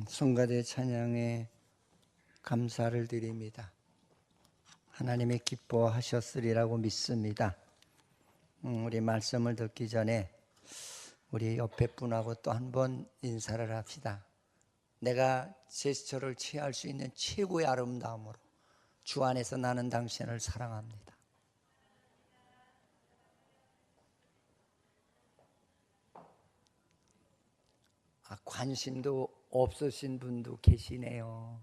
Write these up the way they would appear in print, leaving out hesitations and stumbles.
성가대 찬양에 감사를 드립니다. 하나님이 기뻐하셨으리라고 믿습니다. 우리 말씀을 듣기 전에 우리 옆에 분하고 또 한 번 인사를 합시다. 내가 제스처를 취할 수 있는 최고의 아름다움으로 주 안에서 나는 당신을 사랑합니다. 관심도 없으신 분도 계시네요.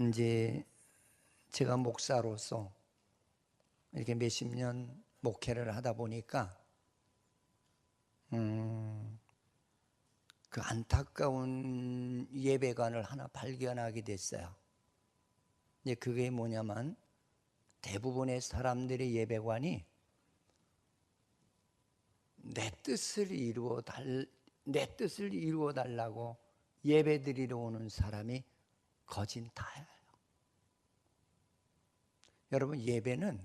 이제 제가 목사로서 이렇게 몇십 년 목회를 하다 보니까 그 안타까운 예배관을 하나 발견하게 됐어요. 이제 그게 뭐냐면 대부분의 사람들의 예배관이 내 뜻을 이루어 달라고 예배드리러 오는 사람이 거진다예요. 여러분, 예배는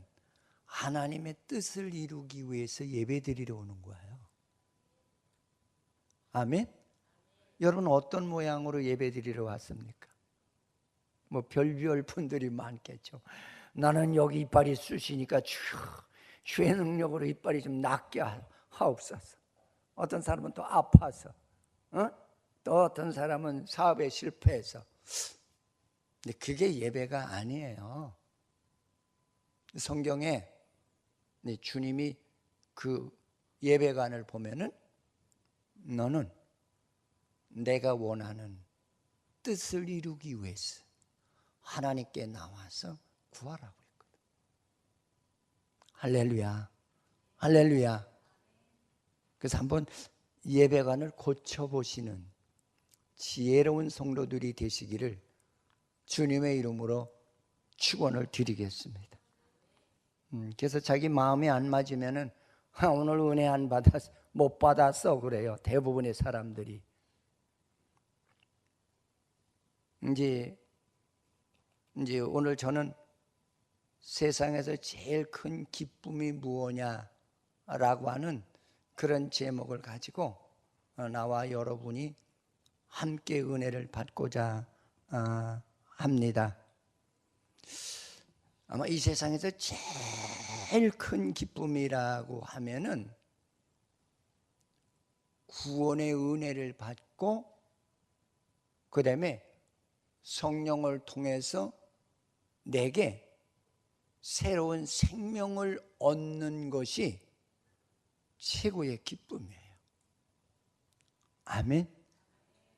하나님의 뜻을 이루기 위해서 예배드리러 오는 거예요. 아멘? 여러분, 어떤 모양으로 예배드리러 왔습니까? 뭐 별별 분들이 많겠죠. 나는 여기 이빨이 쑤시니까 주의 능력으로 이빨이 좀 낫게 하옵소서. 어떤 사람은 또 아파서, 또 어떤 사람은 사업에 실패해서. 근데 그게 예배가 아니에요. 성경에 주님이 그 예배관을 보면은 너는 내가 원하는 뜻을 이루기 위해서 하나님께 나와서 구하라고 했거든. 할렐루야, 할렐루야. 그래서 한번 예배관을 고쳐보시는 지혜로운 성도들이 되시기를 주님의 이름으로 축원을 드리겠습니다. 그래서 자기 마음이 안 맞으면은 오늘 은혜 못 받았어 그래요. 대부분의 사람들이. 이제 오늘 저는 세상에서 제일 큰 기쁨이 무엇냐라고 하는 그런 제목을 가지고 나와 여러분이 함께 은혜를 받고자 합니다. 아마 이 세상에서 제일 큰 기쁨이라고 하면은 구원의 은혜를 받고 그 다음에 성령을 통해서 내게 새로운 생명을 얻는 것이 최고의 기쁨이에요. 아멘.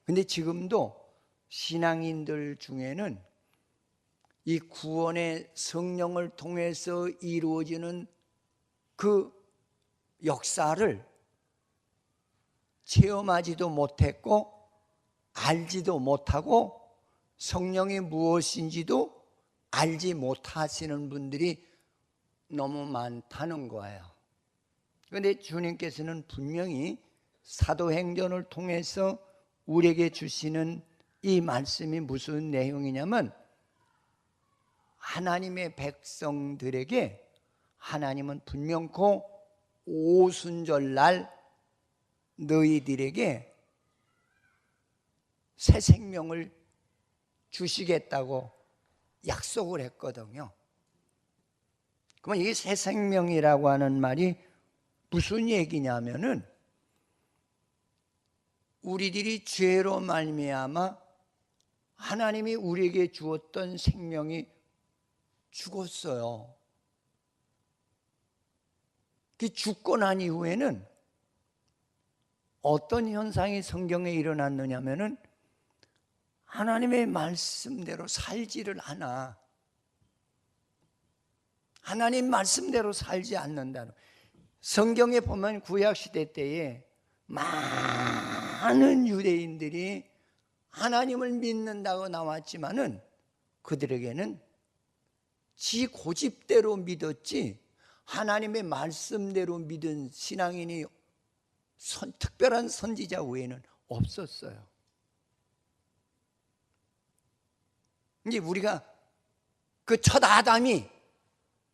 근데 지금도 신앙인들 중에는 이 구원의 성령을 통해서 이루어지는 그 역사를 체험하지도 못했고 알지도 못하고 성령이 무엇인지도 알지 못하시는 분들이 너무 많다는 거예요. 그런데 주님께서는 분명히 사도행전을 통해서 우리에게 주시는 이 말씀이 무슨 내용이냐면 하나님의 백성들에게 하나님은 분명코 오순절날 너희들에게 새 생명을 주시겠다고 약속을 했거든요. 그러면 이 새 생명이라고 하는 말이 무슨 얘기냐면은 우리들이 죄로 말미암아 하나님이 우리에게 주었던 생명이 죽었어요. 그 죽고 난 이후에는 어떤 현상이 성경에 일어났느냐면은 하나님의 말씀대로 살지를 않아. 하나님 말씀대로 살지 않는다는. 성경에 보면 구약시대 때에 많은 유대인들이 하나님을 믿는다고 나왔지만은 그들에게는 지 고집대로 믿었지 하나님의 말씀대로 믿은 신앙인이 특별한 선지자 외에는 없었어요. 이제 우리가 그 첫 아담이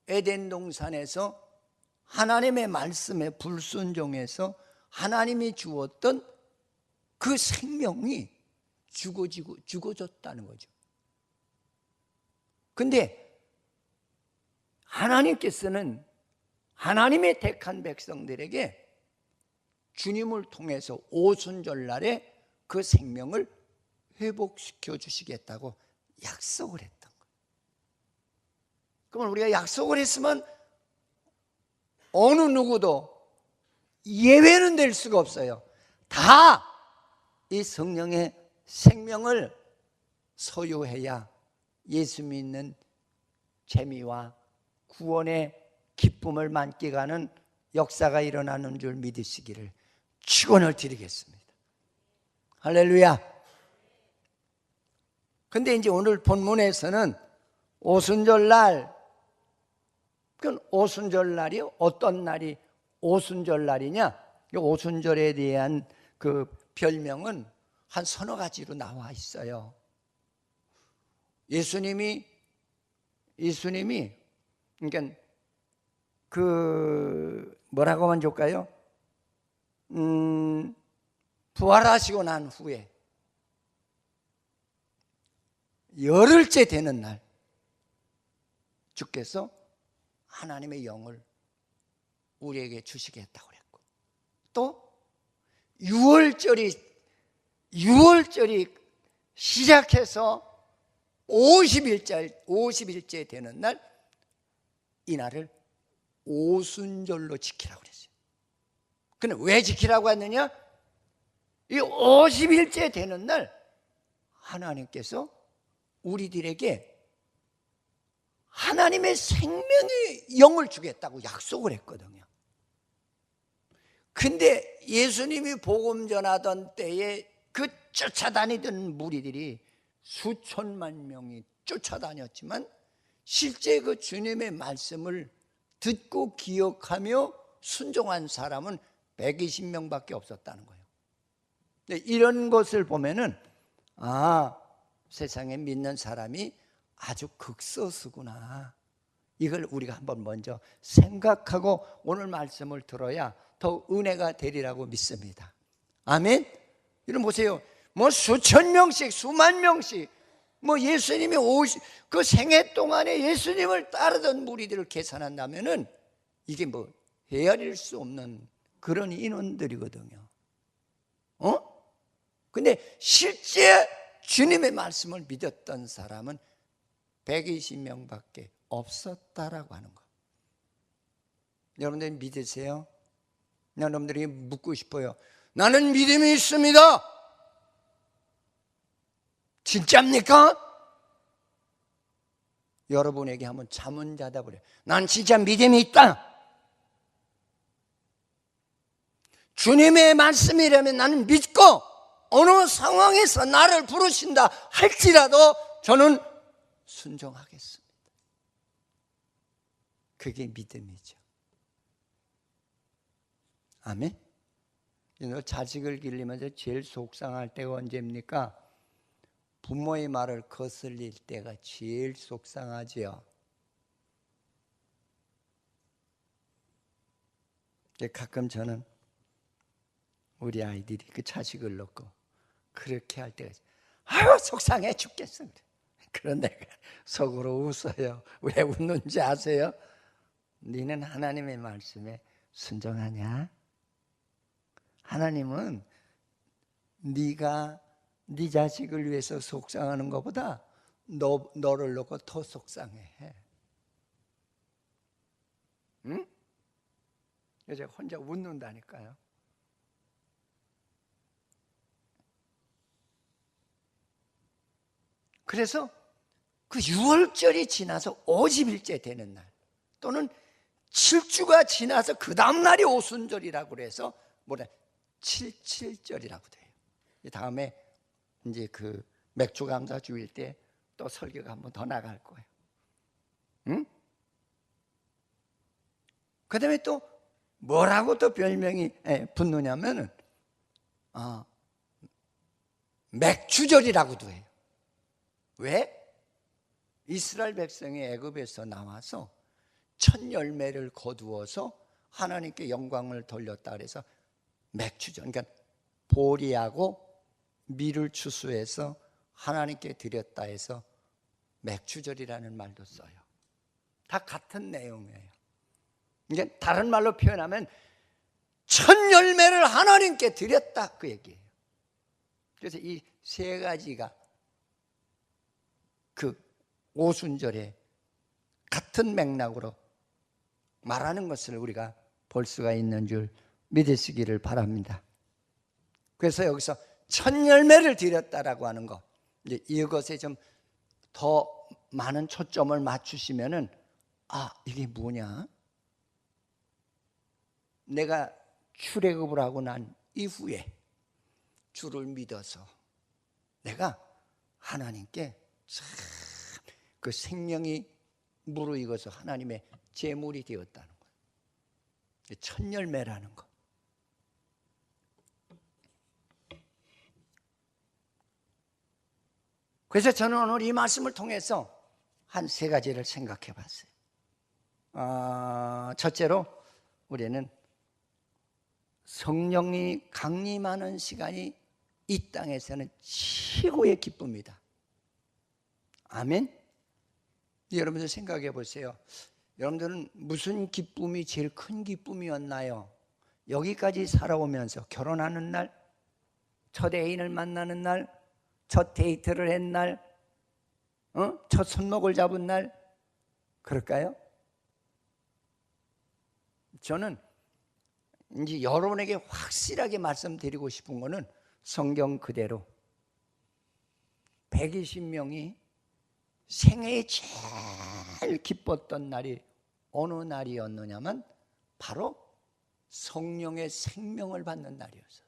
에덴 동산에서 하나님의 말씀에 불순종해서 하나님이 주었던 그 생명이 죽어졌다는 거죠. 근데 하나님께서는 하나님의 택한 백성들에게 주님을 통해서 오순절날에 그 생명을 회복시켜 주시겠다고 약속을 했던 거예요. 그러면 우리가 약속을 했으면 어느 누구도 예외는 될 수가 없어요. 다 이 성령의 생명을 소유해야 예수 믿는 재미와 구원의 기쁨을 만끽하는 역사가 일어나는 줄 믿으시기를 축원을 드리겠습니다. 할렐루야. 근데 이제 오늘 본문에서는 오순절날, 그건 오순절날이 어떤 날이 오순절날이냐? 오순절에 대한 그 별명은 한 서너 가지로 나와 있어요. 예수님이 그러니까 그 뭐라고 하면 좋을까요? 부활하시고 난 후에 열흘째 되는 날 주께서 하나님의 영을 우리에게 주시겠다고 그랬고, 또 6월절이 시작해서 50일째 되는 날, 이날을 오순절로 지키라고 그랬어요. 근데 왜 지키라고 했느냐? 이 50일째 되는 날 하나님께서 우리들에게 하나님의 생명의 영을 주겠다고 약속을 했거든요. 근데 예수님이 복음 전하던 때에 그 쫓아다니던 무리들이 수천만 명이 쫓아다녔지만 실제 그 주님의 말씀을 듣고 기억하며 순종한 사람은 120명밖에 없었다는 거예요. 이런 것을 보면은 세상에 믿는 사람이 아주 극소수구나, 이걸 우리가 한번 먼저 생각하고 오늘 말씀을 들어야 더 은혜가 되리라고 믿습니다. 아멘. 여러분 보세요. 뭐 수천 명씩, 수만 명씩, 뭐 예수님이 그 생애 동안에 예수님을 따르던 무리들을 계산한다면은 이게 뭐 헤아릴 수 없는 그런 인원들이거든요. 근데 실제 주님의 말씀을 믿었던 사람은 120명밖에 없었다라고 하는 거. 여러분들 믿으세요? 여러분들이 묻고 싶어요. 나는 믿음이 있습니다. 진짜입니까? 여러분에게 한번 자문자답을 해요. 난 진짜 믿음이 있다. 주님의 말씀이라면 나는 믿고 어느 상황에서 나를 부르신다 할지라도 저는 순종하겠습니다. 그게 믿음이죠. 아멘. 자식을 기르면서 제일 속상할 때가 언제입니까? 부모의 말을 거슬릴 때가 제일 속상하지요. 가끔 저는 우리 아이들이 그 자식을 놓고 그렇게 할 때가 아유 속상해 죽겠어. 그런데 속으로 웃어요. 왜 웃는지 아세요? 너는 하나님의 말씀에 순종하냐? 하나님은 네가 네 자식을 위해서 속상하는 것보다 너를 놓고 더 속상해. 응? 그래서 혼자 웃는다니까요. 그래서 그 6월절이 지나서 50일째 되는 날 또는 7주가 지나서 그 다음 날이 오순절이라고 그래서 뭐래 77절이라고 돼요. 다음에 이제 그 맥주 감사 주일 때 또 설교가 한 번 더 나갈 거예요. 응? 그 다음에 또 뭐라고 또 별명이 붙느냐면은 맥주절이라고도 해요. 왜? 이스라엘 백성이 애굽에서 나와서 첫 열매를 거두어서 하나님께 영광을 돌렸다 그래서 맥추절, 그러니까 보리하고 밀을 추수해서 하나님께 드렸다 해서 맥추절이라는 말도 써요. 다 같은 내용이에요. 이게 다른 말로 표현하면 첫 열매를 하나님께 드렸다, 그 얘기예요. 그래서 이 세 가지가 그 오순절에 같은 맥락으로 말하는 것을 우리가 볼 수가 있는 줄 믿으시기를 바랍니다. 그래서 여기서 첫 열매를 드렸다라고 하는 거, 이제 이것에 좀 더 많은 초점을 맞추시면은, 아, 이게 뭐냐? 내가 출애굽을 하고 난 이후에 주를 믿어서 내가 하나님께 참 그 생명이 무르익어서 하나님의 제물이 되었다는 거예요. 첫 열매라는 거. 그래서 저는 오늘 이 말씀을 통해서 한 세 가지를 생각해 봤어요. 첫째로 우리는 성령이 강림하는 시간이 이 땅에서는 최고의 기쁨이다. 아멘? 여러분들 생각해 보세요. 여러분들은 무슨 기쁨이 제일 큰 기쁨이었나요? 여기까지 살아오면서 결혼하는 날, 첫 애인을 만나는 날, 첫 데이트를 한 날, 첫 손목을 잡은 날, 그럴까요? 저는 이제 여러분에게 확실하게 말씀드리고 싶은 거는 성경 그대로 120명이 생애에 제일 기뻤던 날이 어느 날이었느냐면 바로 성령의 생명을 받는 날이었어요.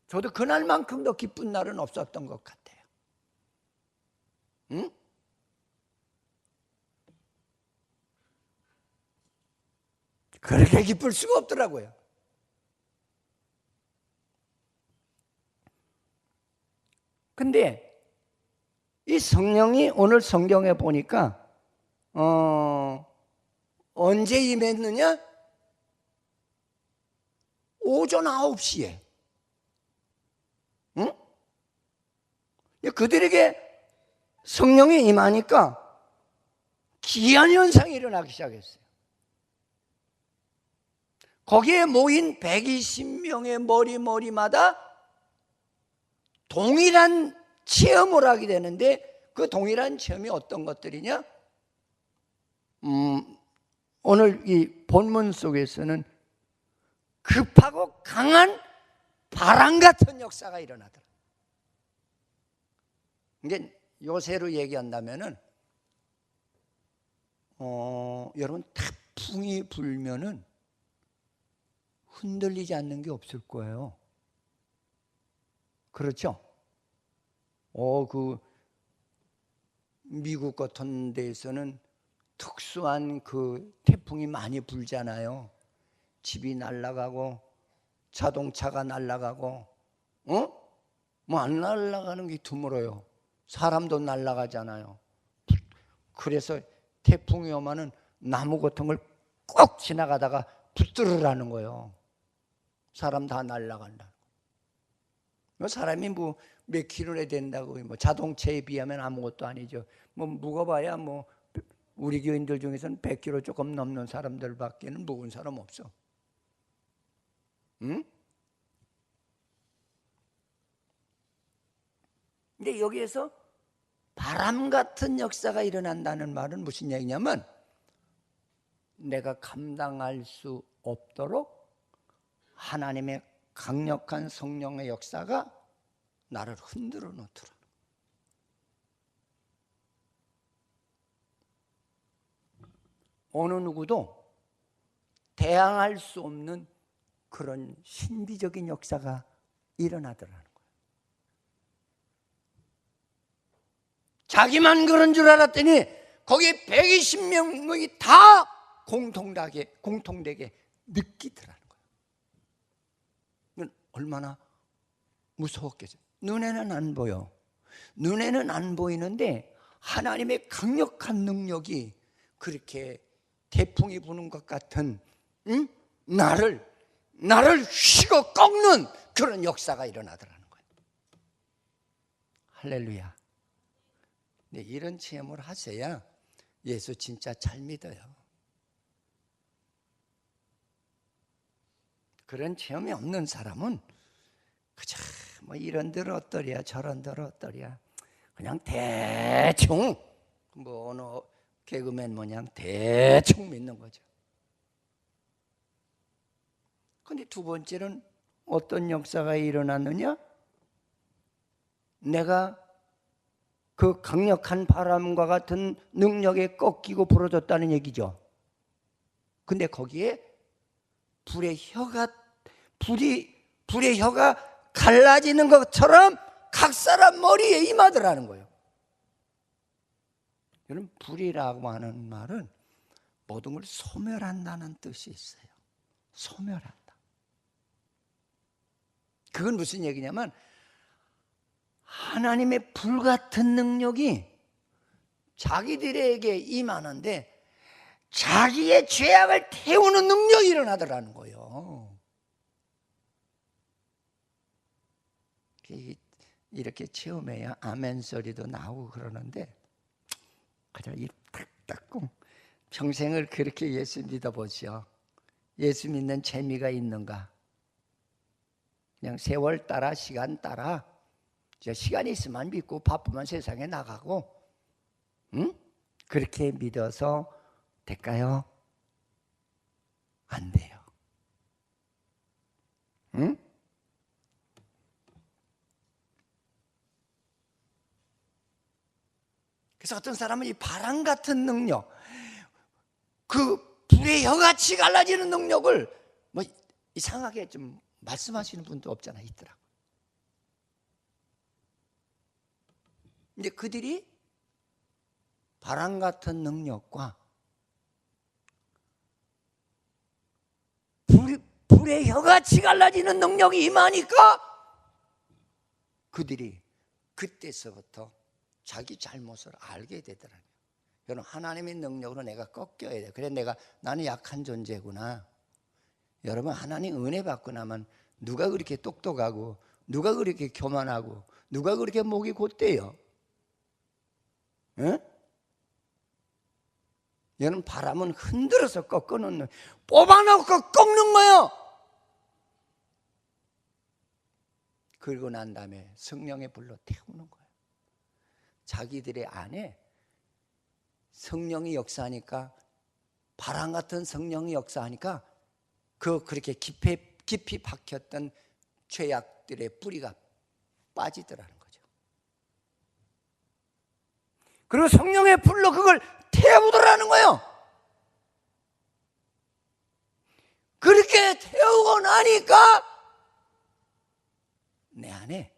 저도 그날만큼 더 기쁜 날은 없었던 것 같아요. 응? 그렇게 기쁠 수가 없더라고요. 근데 이 성령이 오늘 성경에 보니까 언제 임했느냐? 오전 9시에. 응? 그들에게 성령이 임하니까 기이한 현상이 일어나기 시작했어요. 거기에 모인 120명의 머리마다 동일한 체험을 하게 되는데, 그 동일한 체험이 어떤 것들이냐? 오늘 이 본문 속에서는 급하고 강한 바람 같은 역사가 일어나더라. 이게 요새로 얘기한다면은 여러분, 태풍이 불면은 흔들리지 않는 게 없을 거예요. 그렇죠? 그 미국 같은 데에서는 특수한 그 태풍이 많이 불잖아요. 집이 날아가고 자동차가 날아가고, 뭐 안 날아가는 게 드물어요. 사람도 날아가잖아요. 그래서 태풍이 오면은 나무 같은 걸 꼭 지나가다가 붙들으라는 거예요. 사람 다 날아간다. 사람이 뭐 몇 킬로나 된다고, 뭐 자동차에 비하면 아무것도 아니죠. 뭐 무거워봐야 뭐 우리 교인들 중에서는 100kg 조금 넘는 사람들밖에는 무거운 사람 없어. 응? 근데 여기에서 바람 같은 역사가 일어난다는 말은 무슨 얘기냐면, 내가 감당할 수 없도록 하나님의 강력한 성령의 역사가 나를 흔들어 놓더라. 어느 누구도 대항할 수 없는 그런 신비적인 역사가 일어나더라는 거예요. 자기만 그런 줄 알았더니 거기에 120명이 다 공통되게 느끼더라는 거예요. 이건 얼마나 무서웠겠어요. 눈에는 안 보여. 눈에는 안 보이는데 하나님의 강력한 능력이 그렇게 태풍이 부는 것 같은 응? 나를 휘고 꺾는 그런 역사가 일어나더라는 거예요. 할렐루야. 네, 이런 체험을 하셔야 예수 진짜 잘 믿어요. 그런 체험이 없는 사람은 그저 뭐 이런들 어떠랴 저런들 어떠랴 그냥 대충 뭐 어느 개그맨 모양 대충 믿는 거죠. 근데 두 번째는 어떤 역사가 일어났느냐? 내가 그 강력한 바람과 같은 능력에 꺾이고 부러졌다는 얘기죠. 근데 거기에 불의 혀가 갈라지는 것처럼 각 사람 머리에 임하더라는 거예요. 여러분, 불이라고 하는 말은 모든 걸 소멸한다는 뜻이 있어요. 소멸한다. 그건 무슨 얘기냐면 하나님의 불같은 능력이 자기들에게 임하는데 자기의 죄악을 태우는 능력이 일어나더라는 거예요. 이렇게 체험해야 아멘 소리도 나오고 그러는데 그냥 입 탁 닫고 평생을 그렇게 예수 믿어보시오. 예수 믿는 재미가 있는가? 그냥 세월 따라 시간 따라 시간이 있으면 믿고 바쁘면 세상에 나가고 응? 그렇게 믿어서 될까요? 안 돼요. 응? 그래서 어떤 사람은 이 바람 같은 능력, 그 불의 혀같이 갈라지는 능력을 뭐 이상하게 좀 말씀하시는 분도 없잖아, 있더라고. 근데 그들이 바람 같은 능력과 불의 혀같이 갈라지는 능력이 임하니까 그들이 그때서부터 자기 잘못을 알게 되더라고요. 여러분, 하나님의 능력으로 내가 꺾여야 돼. 그래, 나는 약한 존재구나. 여러분, 하나님 은혜 받고 나면 누가 그렇게 똑똑하고 누가 그렇게 교만하고 누가 그렇게 목이 곧대요? 응? 여러분, 바람은 흔들어서 꺾어놓는, 뽑아놓고 꺾는 거예요. 그리고 난 다음에 성령의 불로 태우는 거예요. 자기들의 안에 성령이 역사하니까, 바람 같은 성령이 역사하니까 그렇게 깊이 박혔던 죄악들의 뿌리가 빠지더라는 거죠. 그리고 성령의 불로 그걸 태우더라는 거예요. 그렇게 태우고 나니까 내 안에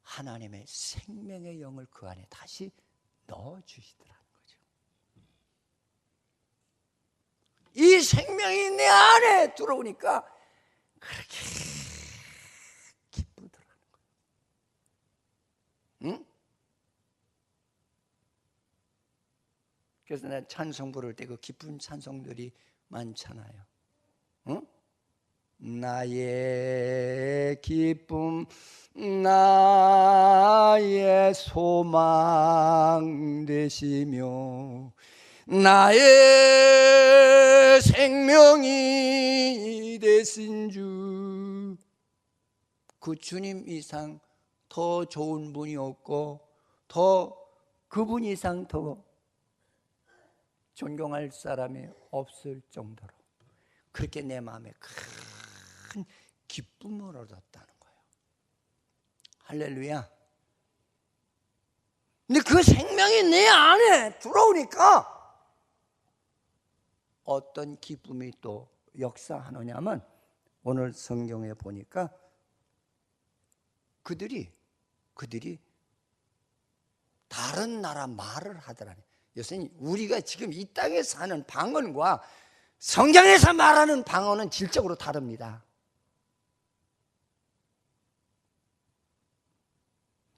하나님의 생명의 영을 그 안에 다시 넣어주시더라는 거죠. 이 생명이 내 안에 들어오니까 그렇게 기쁘더라는 거예요. 응? 그래서 난 찬송 부를 때 그 기쁜 찬송들이 많잖아요. 응? 나의 기쁨, 나의 소망 되시며 나의 생명이 되신 주, 그 주님 이상 더 좋은 분이 없고 더 그분 이상 더 존경할 사람이 없을 정도로 그렇게 내 마음에 큰 기쁨을 얻었다는 거예요. 할렐루야. 근데 그 생명이 내 안에 들어오니까 어떤 기쁨이 또 역사하느냐면, 오늘 성경에 보니까 그들이 다른 나라 말을 하더라니. 요새 우리가 지금 이 땅에 사는 방언과 성경에서 말하는 방언은 질적으로 다릅니다.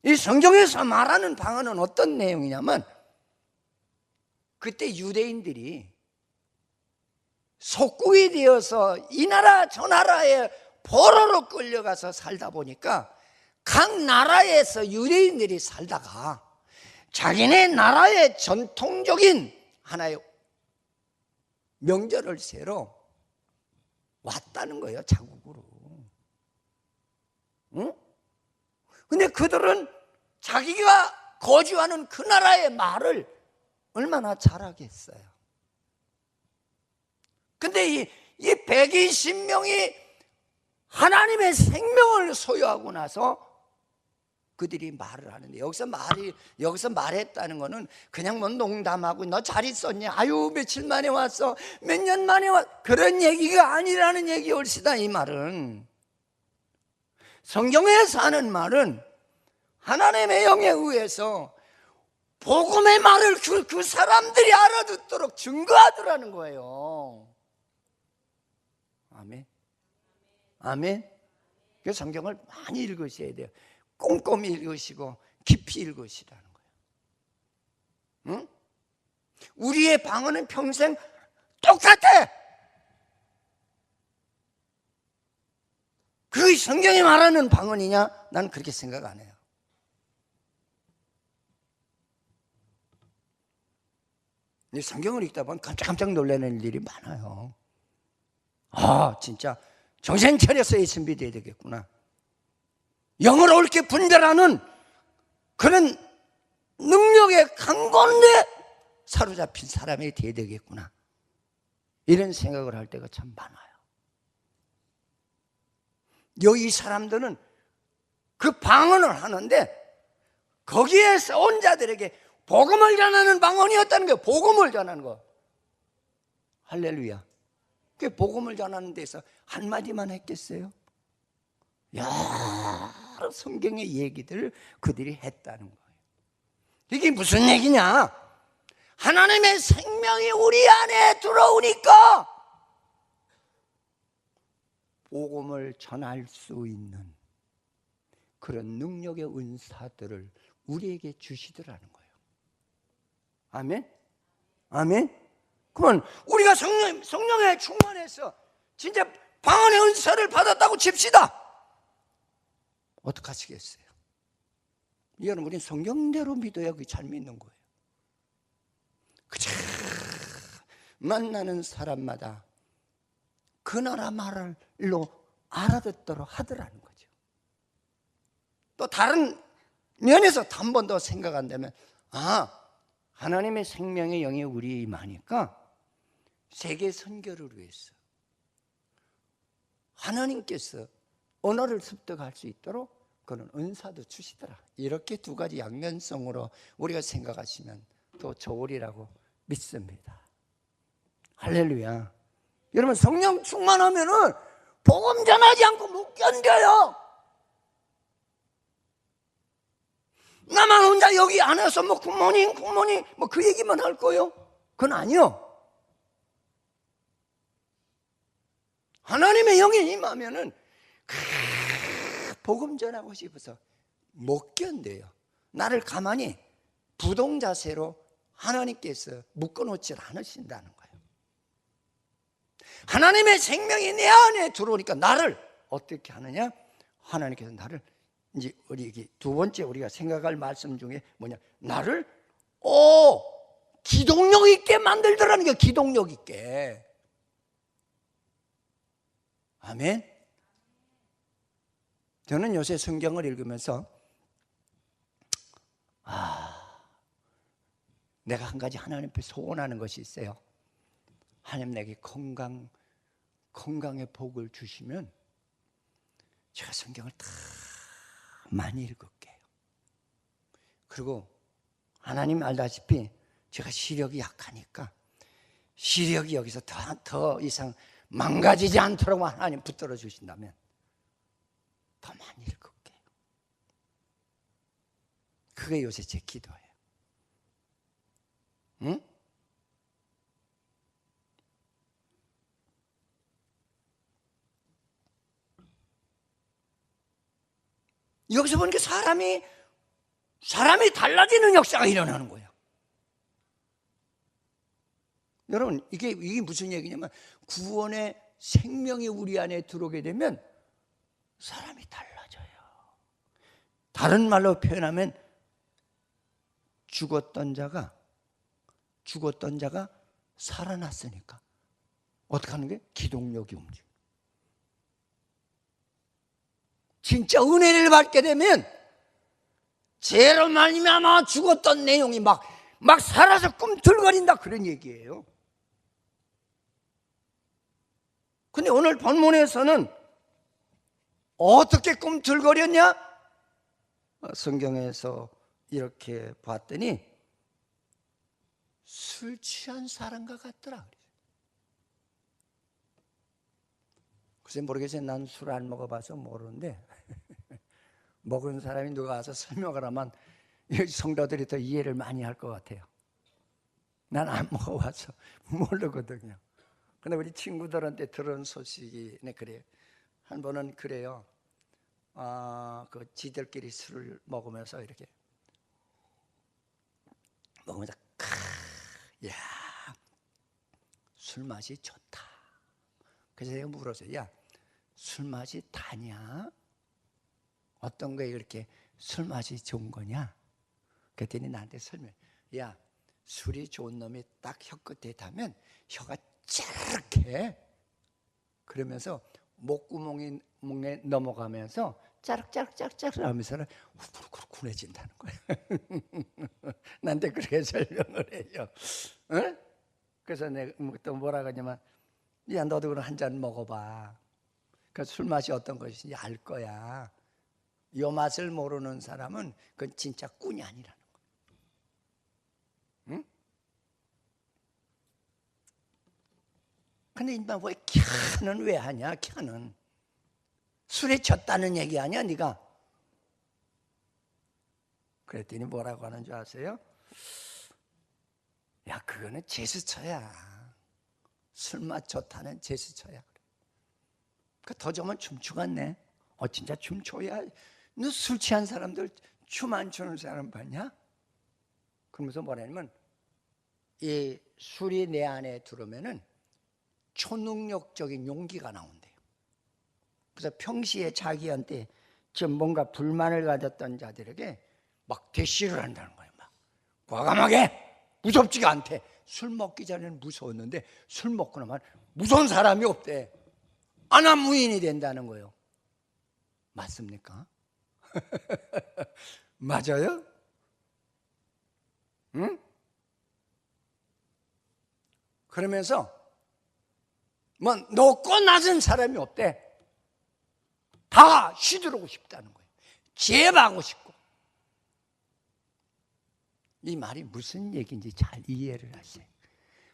이 성경에서 말하는 방언은 어떤 내용이냐면, 그때 유대인들이 속국이 되어서 이 나라 저 나라에 포로로 끌려가서 살다 보니까 각 나라에서 유대인들이 살다가 자기네 나라의 전통적인 하나의 명절을 세러 왔다는 거예요, 자국으로. 응? 근데 그들은 자기가 거주하는 그 나라의 말을 얼마나 잘하겠어요. 근데 이 120명이 하나님의 생명을 소유하고 나서 그들이 말을 하는데, 여기서 말했다는 거는 그냥 뭐 농담하고 너 잘 있었니? 아유 며칠 만에 왔어, 몇 년 만에 왔어, 그런 얘기가 아니라는 얘기올시다. 이 말은, 성경에서 하는 말은 하나님의 영에 의해서 복음의 말을 그 사람들이 알아듣도록 증거하더라는 거예요. 아멘. 아멘. 그래서 성경을 많이 읽으셔야 돼요. 꼼꼼히 읽으시고 깊이 읽으시라는 거예요. 응? 우리의 방언은 평생 똑같아. 그게 성경이 말하는 방언이냐? 나는 그렇게 생각 안 해요. 성경을 읽다 보면 깜짝깜짝 놀라는 일들이 많아요. 아, 진짜 정신 차려서 준비돼야 되겠구나. 영을 옳게 분별하는 그런 능력의 강건에 사로잡힌 사람이 돼야 되겠구나, 이런 생각을 할 때가 참 많아요. 여기 사람들은 그 방언을 하는데 거기에서 온 자들에게 복음을 전하는 방언이었다는 거예요. 복음을 전하는 거. 할렐루야. 그 복음을 전하는 데서 한마디만 했겠어요? 여러 성경의 얘기들을 그들이 했다는 거예요. 이게 무슨 얘기냐? 하나님의 생명이 우리 안에 들어오니까 복음을 전할 수 있는 그런 능력의 은사들을 우리에게 주시더라는 거예요. 아멘? 아멘? 그러면 우리가 성령에 충만해서 진짜 방언의 은사를 받았다고 칩시다. 어떡하시겠어요? 이거는 우리는 성경대로 믿어야 그게 잘 믿는 거예요. 그저 만나는 사람마다 그 나라 말로 알아듣도록 하더라는 거죠. 또 다른 면에서 한 번 더 생각한다면, 하나님의 생명의 영이 우리에 임하니까 세계 선교를 위해서 하나님께서 언어를 습득할 수 있도록 그런 은사도 주시더라. 이렇게 두 가지 양면성으로 우리가 생각하시면 더 좋으리라고 믿습니다. 할렐루야. 여러분, 성령 충만하면은 복음 전하지 않고 못 견뎌요. 나만 혼자 여기 안에서 뭐 굿모닝 뭐 그 얘기만 할 거예요? 그건 아니요. 하나님의 영이 임하면은 복음 전하고 싶어서 못 견뎌요. 나를 가만히 부동 자세로 하나님께서 묶어놓지 않으신다는 거예요. 하나님의 생명이 내 안에 들어오니까 나를 어떻게 하느냐? 하나님께서 나를, 이제 우리 두 번째 우리가 생각할 말씀 중에 뭐냐? 나를 기동력 있게 만들더라는 게, 기동력 있게. 아멘. 저는 요새 성경을 읽으면서 내가 한 가지 하나님 앞에 소원하는 것이 있어요. 하나님 내게 건강의 복을 주시면 제가 성경을 다 많이 읽을게요. 그리고 하나님 알다시피 제가 시력이 약하니까 시력이 여기서 더 이상 망가지지 않도록 하나님 붙들어 주신다면 더 많이 읽을게요. 그게 요새 제 기도예요. 응? 여기서 보니까 사람이 달라지는 역사가 일어나는 거예요. 여러분, 이게 무슨 얘기냐면 구원의 생명이 우리 안에 들어오게 되면 사람이 달라져요. 다른 말로 표현하면 죽었던 자가 살아났으니까 어떻게 하는 게? 기동력이 움직여요. 진짜 은혜를 받게 되면 죄로 말미암아 죽었던 내용이 막 살아서 꿈틀거린다, 그런 얘기예요. 근데 오늘 본문에서는 어떻게 꿈틀거렸냐? 성경에서 이렇게 봤더니 술 취한 사람과 같더라. 글쎄 모르겠어요. 난 술 안 먹어봐서 모르는데 먹은 사람이 누가 와서 설명을 하면 성도들이 더 이해를 많이 할 것 같아요. 난 안 먹어봐서 모르거든요. 근데 우리 친구들한테 들은 소식이 그래요. 한 번은 그래요. 그 지들끼리 술을 먹으면서 이렇게 먹으면서 야, 술 맛이 좋다. 그래서 내가 물었어요. 야, 술 맛이 다냐? 어떤 거에 그렇게 술 맛이 좋은 거냐? 그랬더니 나한테 설명해. 야, 술이 좋은 놈이 딱 혀 끝에 닿으면 혀가 짜르게, 그러면서 목구멍에 넘어가면서 짜륵짜륵짜륵 하면서 후끈후끈해진다는 거예요. 나한테 그렇게 설명을 해요. 어? 그래서 내가 또 뭐라 그러냐면, 야, 너도 그럼 한 잔 먹어봐. 그 술 맛이 어떤 것인지 알 거야. 요 맛을 모르는 사람은 그건 진짜 꾼이 아니라는 거예요. 응? 근데 인마 왜 캬는 왜 하냐? 캬는 술에 졌다는 얘기 아니야, 네가? 그랬더니 뭐라고 하는 줄 아세요? 야, 그거는 제스처야. 술맛 좋다는 제스처야. 더 좋으면 춤추겠네. 진짜 춤춰야. 너 술 취한 사람들 춤 안 추는 사람 봤냐? 그러면서 뭐냐면 이 술이 내 안에 들어오면은 초능력적인 용기가 나온대요. 그래서 평시에 자기한테 지금 뭔가 불만을 가졌던 자들에게 막 대시를 한다는 거예요. 막 과감하게, 무섭지가 않대. 술 먹기 전에는 무서웠는데 술 먹고 나면 무서운 사람이 없대. 안하무인이 된다는 거예요. 맞습니까? 맞아요? 응? 그러면서 뭐 높고 낮은 사람이 없대. 다 휘두르고 싶다는 거예요. 제압하고 싶고. 이 말이 무슨 얘기인지 잘 이해를 하세요.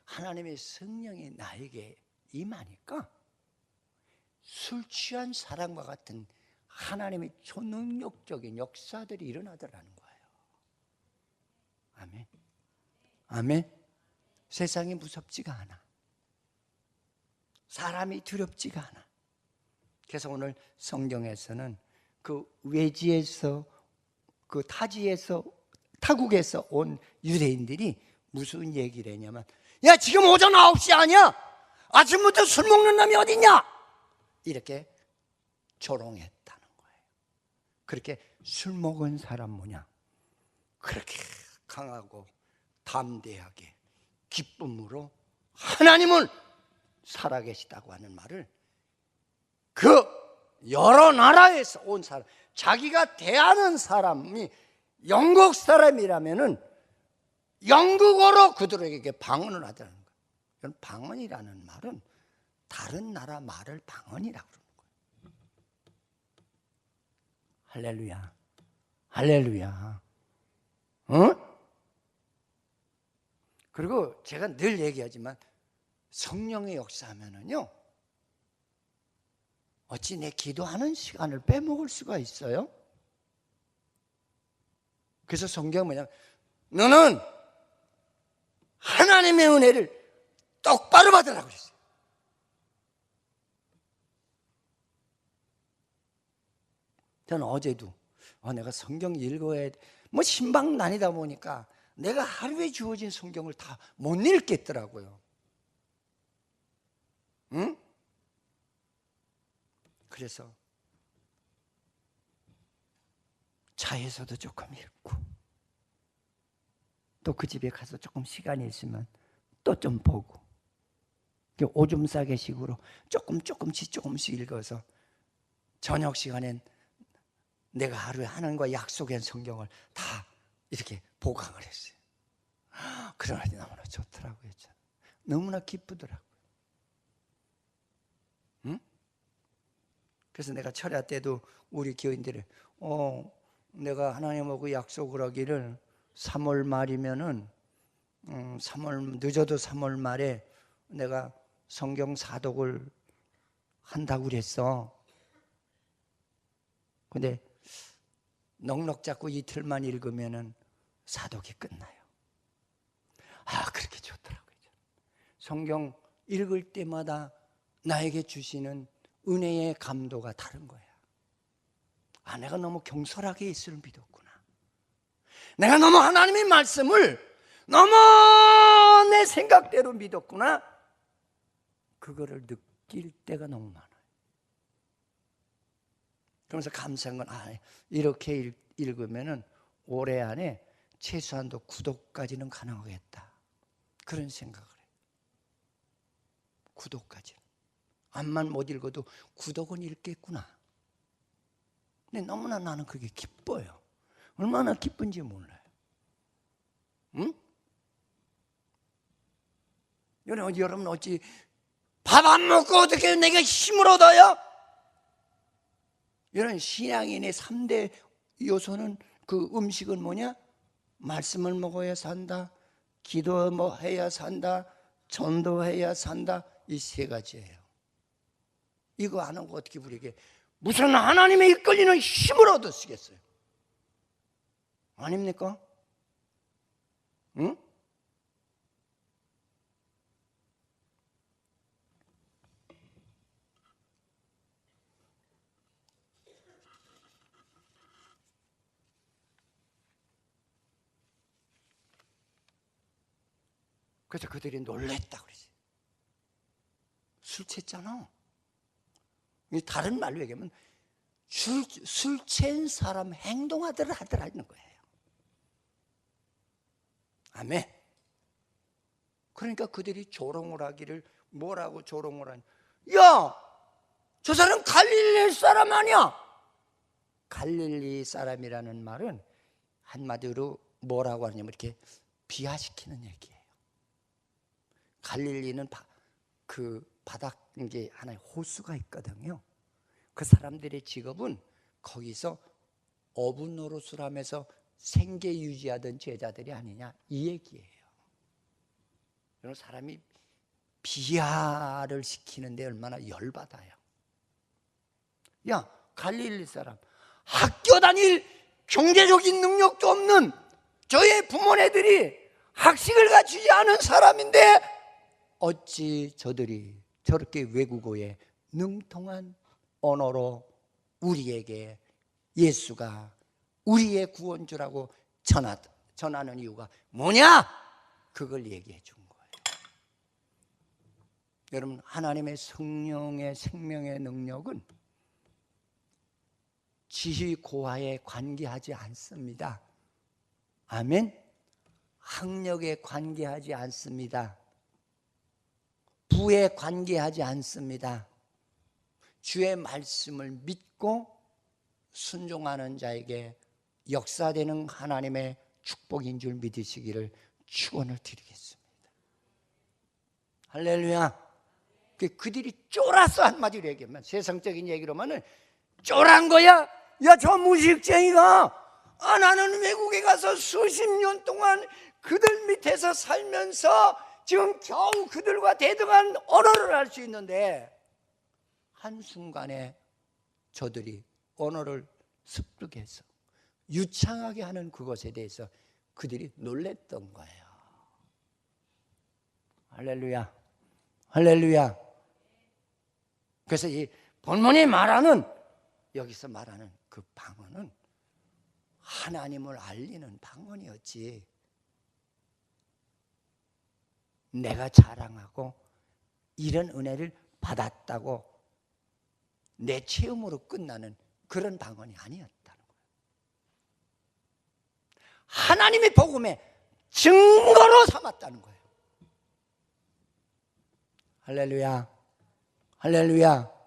하나님의 성령이 나에게 임하니까 술 취한 사람과 같은 하나님의 초능력적인 역사들이 일어나더라는 거예요. 아멘. 아멘. 세상이 무섭지가 않아. 사람이 두렵지가 않아. 그래서 오늘 성경에서는 그 외지에서, 그 타국에서 온 유대인들이 무슨 얘기를 했냐면, 야, 지금 오전 9시 아니야? 아침부터 술 먹는 놈이 어딨냐? 이렇게 조롱했다는 거예요. 그렇게 술 먹은 사람 뭐냐? 그렇게 강하고 담대하게 기쁨으로 하나님을 살아계시다고 하는 말을 그 여러 나라에서 온 사람, 자기가 대하는 사람이 영국 사람이라면은 영국어로 그들에게 방언을 하더라는 거예요. 이건 방언이라는 말은 다른 나라 말을 방언이라고 그러는 거예요. 할렐루야. 할렐루야. 어? 그리고 제가 늘 얘기하지만 성령의 역사하면은요, 어찌 내 기도하는 시간을 빼먹을 수가 있어요? 그래서 성경은 뭐냐면, 너는 하나님의 은혜를 똑바로 받으라고 그랬어요. 저는 어제도 내가 성경 읽어야 돼. 뭐 신방 다니다 보니까 내가 하루에 주어진 성경을 다 못 읽겠더라고요. 응? 그래서 차에서도 조금 읽고 또 그 집에 가서 조금 시간이 있으면 또 좀 보고 오줌 싸개 식으로 조금씩 읽어서 저녁 시간엔 내가 하루에 하나님과 약속한 성경을 다 이렇게 보강을 했어요. 그러니 너무나 좋더라고요. 너무나 기쁘더라고요. 응? 그래서 내가 철야 때도 우리 교인들이 내가 하나님하고 약속을 하기를 3월 말이면은 3월 늦어도 3월 말에 내가 성경 사독을 한다고 그랬어. 근데 넉넉 잡고 이틀만 읽으면은 사독이 끝나요. 그렇게 좋더라고요. 성경 읽을 때마다 나에게 주시는 은혜의 감도가 다른 거야. 내가 너무 경솔하게 예수를 믿었구나. 내가 너무 하나님의 말씀을 너무 내 생각대로 믿었구나. 그거를 느낄 때가 너무 많아요. 그러면서 감사한 건 이렇게 읽으면은 올해 안에 최소한도 구독까지는 가능하겠다. 그런 생각을 해요. 구독까지는. 암만 못 읽어도 구독은 읽겠구나. 근데 너무나 나는 그게 기뻐요. 얼마나 기쁜지 몰라요. 응? 여러분 어찌 밥 안 먹고 어떻게 내가 힘을 얻어요? 이런 신앙인의 3대 요소는 그 음식은 뭐냐? 말씀을 먹어야 산다, 기도해야 산다, 전도해야 산다. 이 3가지예요. 이거 안 하고 어떻게 우리에게 무슨 하나님의 이끌리는 힘을 얻으시겠어요? 아닙니까? 응? 그래서 그들이 놀랬다 그러지. 술 취했잖아. 다른 말로 얘기하면 술 취한 사람 행동하더라는 거예요. 아멘. 그러니까 그들이 조롱을 하기를 뭐라고 조롱을 하냐? 야, 저 사람 갈릴리 사람 아니야? 갈릴리 사람이라는 말은 한마디로 뭐라고 하냐면 이렇게 비하시키는 얘기예요. 갈릴리는 그 바닷가에 하나의 호수가 있거든요. 그 사람들의 직업은 거기서 어부 노릇을 하면서 생계 유지하던 제자들이 아니냐 이 얘기예요. 그런 사람이 비하를 시키는데 얼마나 열받아요. 야, 갈릴리 사람, 학교 다닐 경제적인 능력도 없는 저의 부모네들이 학식을 갖추지 않은 사람인데 어찌 저들이 저렇게 외국어에 능통한 언어로 우리에게 예수가 우리의 구원주라고 전하는 이유가 뭐냐? 그걸 얘기해 준 거예요. 여러분, 하나님의 성령의 생명의 능력은 지위 고하에 관계하지 않습니다. 아멘. 학력에 관계하지 않습니다. 부에 관계하지 않습니다. 주의 말씀을 믿고 순종하는 자에게 역사되는 하나님의 축복인 줄 믿으시기를 축원을 드리겠습니다. 할렐루야. 그들이 쫄았어. 한마디로 얘기하면, 세상적인 얘기로 하면 쫄한 거야. 야, 저 무식쟁이가 나는 외국에 가서 수십 년 동안 그들 밑에서 살면서 지금 겨우 그들과 대등한 언어를 할 수 있는데 한순간에 저들이 언어를 습득해서 유창하게 하는 그것에 대해서 그들이 놀랬던 거예요. 할렐루야. 할렐루야. 그래서 이 본문이 말하는, 여기서 말하는 그 방언은 하나님을 알리는 방언이었지, 내가 자랑하고 이런 은혜를 받았다고 내 체험으로 끝나는 그런 방언이 아니었다는 거예요. 하나님의 복음의 증거로 삼았다는 거예요. 할렐루야, 할렐루야.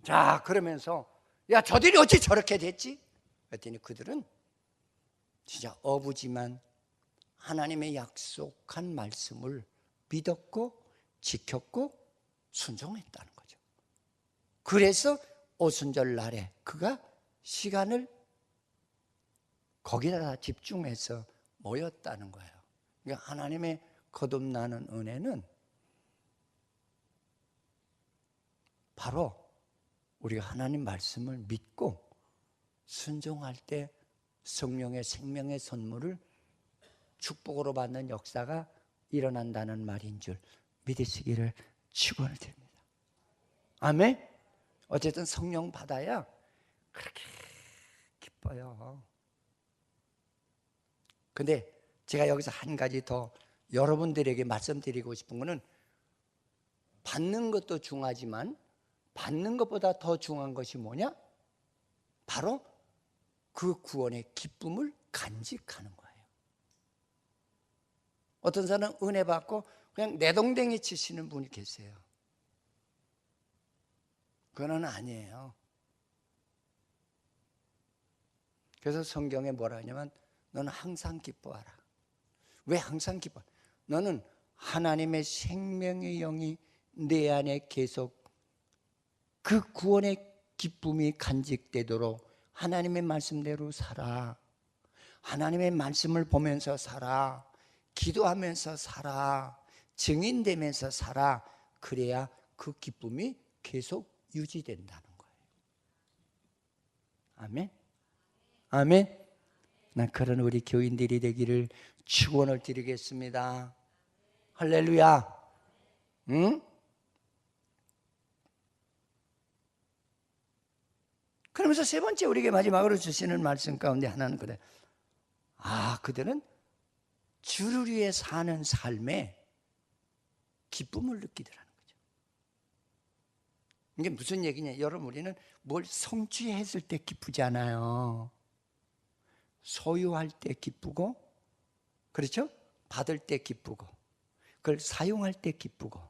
자, 그러면서 야, 저들이 어찌 저렇게 됐지? 그랬더니 그들은 진짜 어부지만 하나님의 약속한 말씀을 믿었고 지켰고 순종했다는 거죠. 그래서 오순절 날에 그가 시간을 거기다 집중해서 모였다는 거예요. 그러니까 하나님의 거듭나는 은혜는 바로 우리가 하나님 말씀을 믿고 순종할 때 성령의 생명의 선물을 축복으로 받는 역사가 일어난다는 말인 줄 믿으시기를 축원을 드립니다. 아멘. 어쨌든 성령 받아야 그렇게 기뻐요. 근데 제가 여기서 한 가지 더 여러분들에게 말씀드리고 싶은 거는, 받는 것도 중요하지만 받는 것보다 더 중요한 것이 뭐냐? 바로 그 구원의 기쁨을 간직하는 거예요. 어떤 사람은 은혜 받고 그냥 내동댕이 치시는 분이 계세요. 그건 아니에요. 그래서 성경에 뭐라 하냐면 너는 항상 기뻐하라. 왜 항상 기뻐? 너는 하나님의 생명의 영이 내 안에 계속 그 구원의 기쁨이 간직되도록 하나님의 말씀대로 살아. 하나님의 말씀을 보면서 살아. 기도하면서 살아. 증인되면서 살아. 그래야 그 기쁨이 계속 유지된다는 거예요. 아멘. 아멘. 난 그런 우리 교인들이 되기를 축원을 드리겠습니다. 할렐루야. 응? 그러면서 세 번째 우리에게 마지막으로 주시는 말씀 가운데 하나는 그래. 그들은 주를 위해 사는 삶에 기쁨을 느끼더라는 거죠. 이게 무슨 얘기냐? 여러분, 우리는 뭘 성취했을 때 기쁘지 않아요. 소유할 때 기쁘고, 그렇죠? 받을 때 기쁘고, 그걸 사용할 때 기쁘고,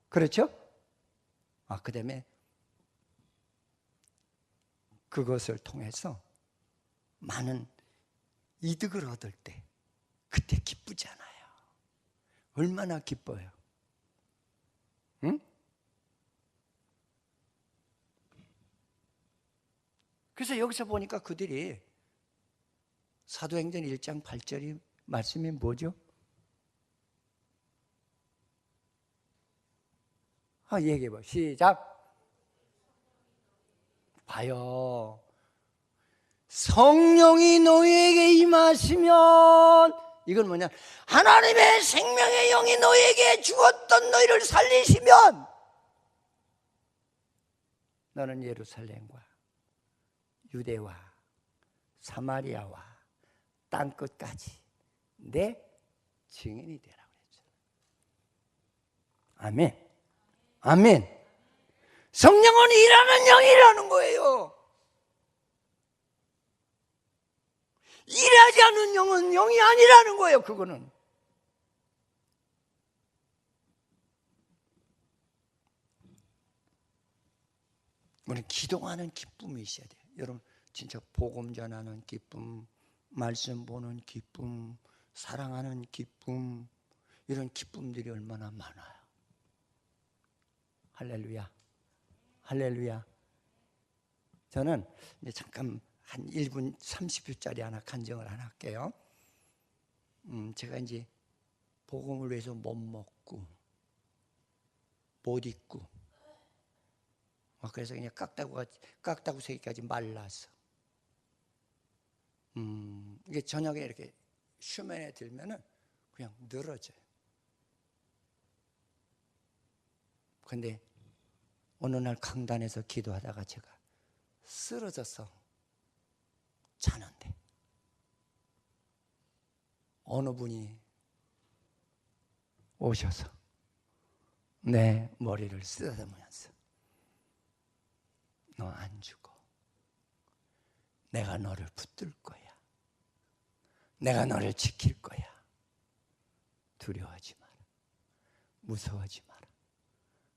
그렇죠? 그 다음에 그것을 통해서 많은 이득을 얻을 때 그때 기쁘지 않아요. 얼마나 기뻐요. 응? 그래서 여기서 보니까 그들이 사도행전 1장 8절이 말씀이 뭐죠? 얘기해봐. 시작. 봐요. 성령이 너희에게 임하시면, 이건 뭐냐? 하나님의 생명의 영이 너희에게 주었던 너희를 살리시면 너는 예루살렘과 유대와 사마리아와 땅끝까지 내 증인이 되라고 했죠. 아멘. 아멘. 성령은 일하는 영이라는 거예요. 일하지 않는 영은 영이 아니라는 거예요. 그거는 우리는 기도하는 기쁨이 있어야 돼요. 여러분, 진짜 복음 전하는 기쁨, 말씀 보는 기쁨, 사랑하는 기쁨, 이런 기쁨들이 얼마나 많아요. 할렐루야. 할렐루야. 저는 이제 잠깐 한 1분 30초짜리 하나 간증을 하나 할게요. 제가 이제 복음을 위해서 못 먹고 못 입고 그래서 그냥 깍다구 새기까지 말라서 이게 저녁에 이렇게 수면에 들면은 그냥 늘어져요. 근데 어느 날 강단에서 기도하다가 제가 쓰러져서 자는데 어느 분이 오셔서 내 머리를 쓰다듬으면서 너 안 죽어. 내가 너를 붙들 거야. 내가 너를 지킬 거야. 두려워하지 마라. 무서워하지 마라.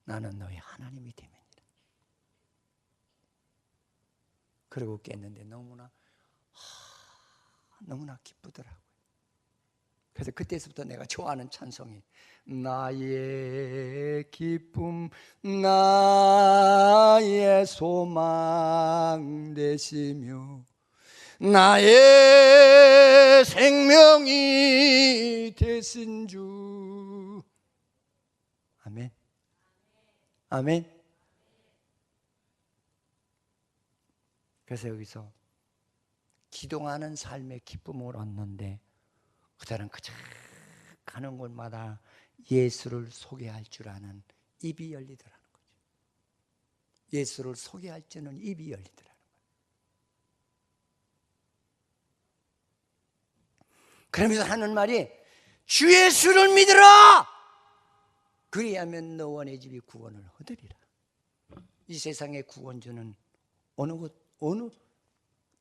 나는 너의 하나님이 됨이니라. 그러고 깼는데 너무나 기쁘더라고요. 그래서 그때서부터 내가 좋아하는 찬송이 나의 기쁨 나의 소망 되시며 나의 생명이 되신 주. 아멘. 아멘. 그래서 여기서 기도하는 삶의 기쁨을 얻는데 그들은 그저 가는 곳마다 예수를 소개할 줄 아는 입이 열리더라는 거죠. 예수를 소개할 줄은 입이 열리더라는 거예요. 그러면서 하는 말이 주 예수를 믿으라. 그리하면 너와 내 집이 구원을 얻으리라. 이 세상의 구원주는 어느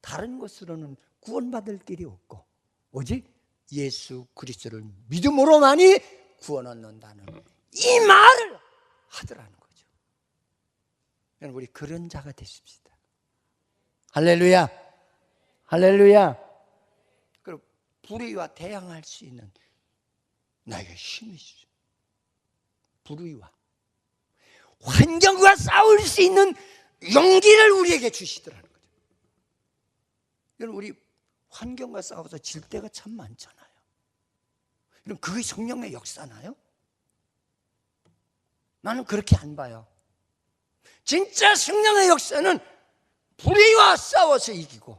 다른 것으로는 구원받을 길이 없고 오직 예수 그리스도를 믿음으로만이 구원 얻는다는 이 말을 하더라는 거죠. 우리 그런 자가 되십시다. 할렐루야. 할렐루야. 그리고 불의와 대항할 수 있는 나에게 힘이 주죠. 불의와 환경과 싸울 수 있는 용기를 우리에게 주시더라는 거죠. 여러분, 우리 환경과 싸워서 질 때가 참 많잖아요. 그럼 그게 성령의 역사나요? 나는 그렇게 안 봐요. 진짜 성령의 역사는 불의와 싸워서 이기고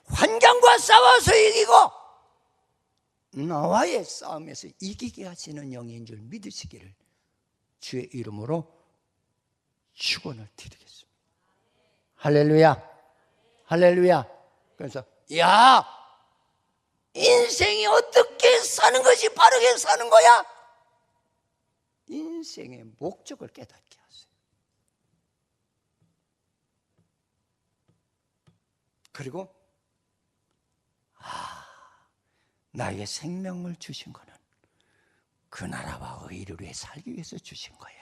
환경과 싸워서 이기고 나와의 싸움에서 이기게 하시는 영인 줄 믿으시기를 주의 이름으로 축원을 드리겠습니다. 할렐루야. 할렐루야. 그래서 야, 인생이 어떻게 사는 것이 바르게 사는 거야? 인생의 목적을 깨닫게 하세요. 그리고 나에게 생명을 주신 거는 그 나라와 의를 위해 살기 위해서 주신 거야.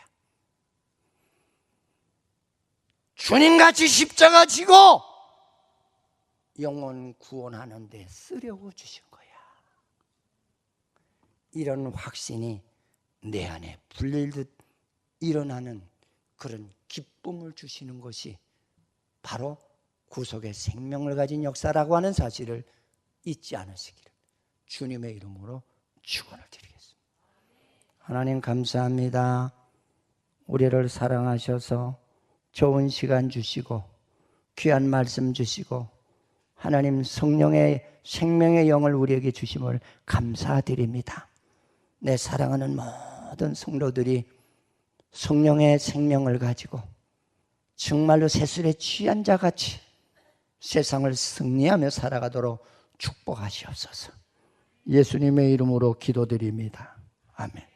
주님같이 십자가 지고 영혼 구원하는 데 쓰려고 주신 거야. 이런 확신이 내 안에 불릴듯 일어나는 그런 기쁨을 주시는 것이 바로 구속의 생명을 가진 역사라고 하는 사실을 잊지 않으시기를 주님의 이름으로 축원을 드리겠습니다. 하나님 감사합니다. 우리를 사랑하셔서 좋은 시간 주시고 귀한 말씀 주시고 하나님 성령의 생명의 영을 우리에게 주심을 감사드립니다. 내 사랑하는 모든 성도들이 성령의 생명을 가지고 정말로 세술에 취한 자같이 세상을 승리하며 살아가도록 축복하시옵소서. 예수님의 이름으로 기도드립니다. 아멘.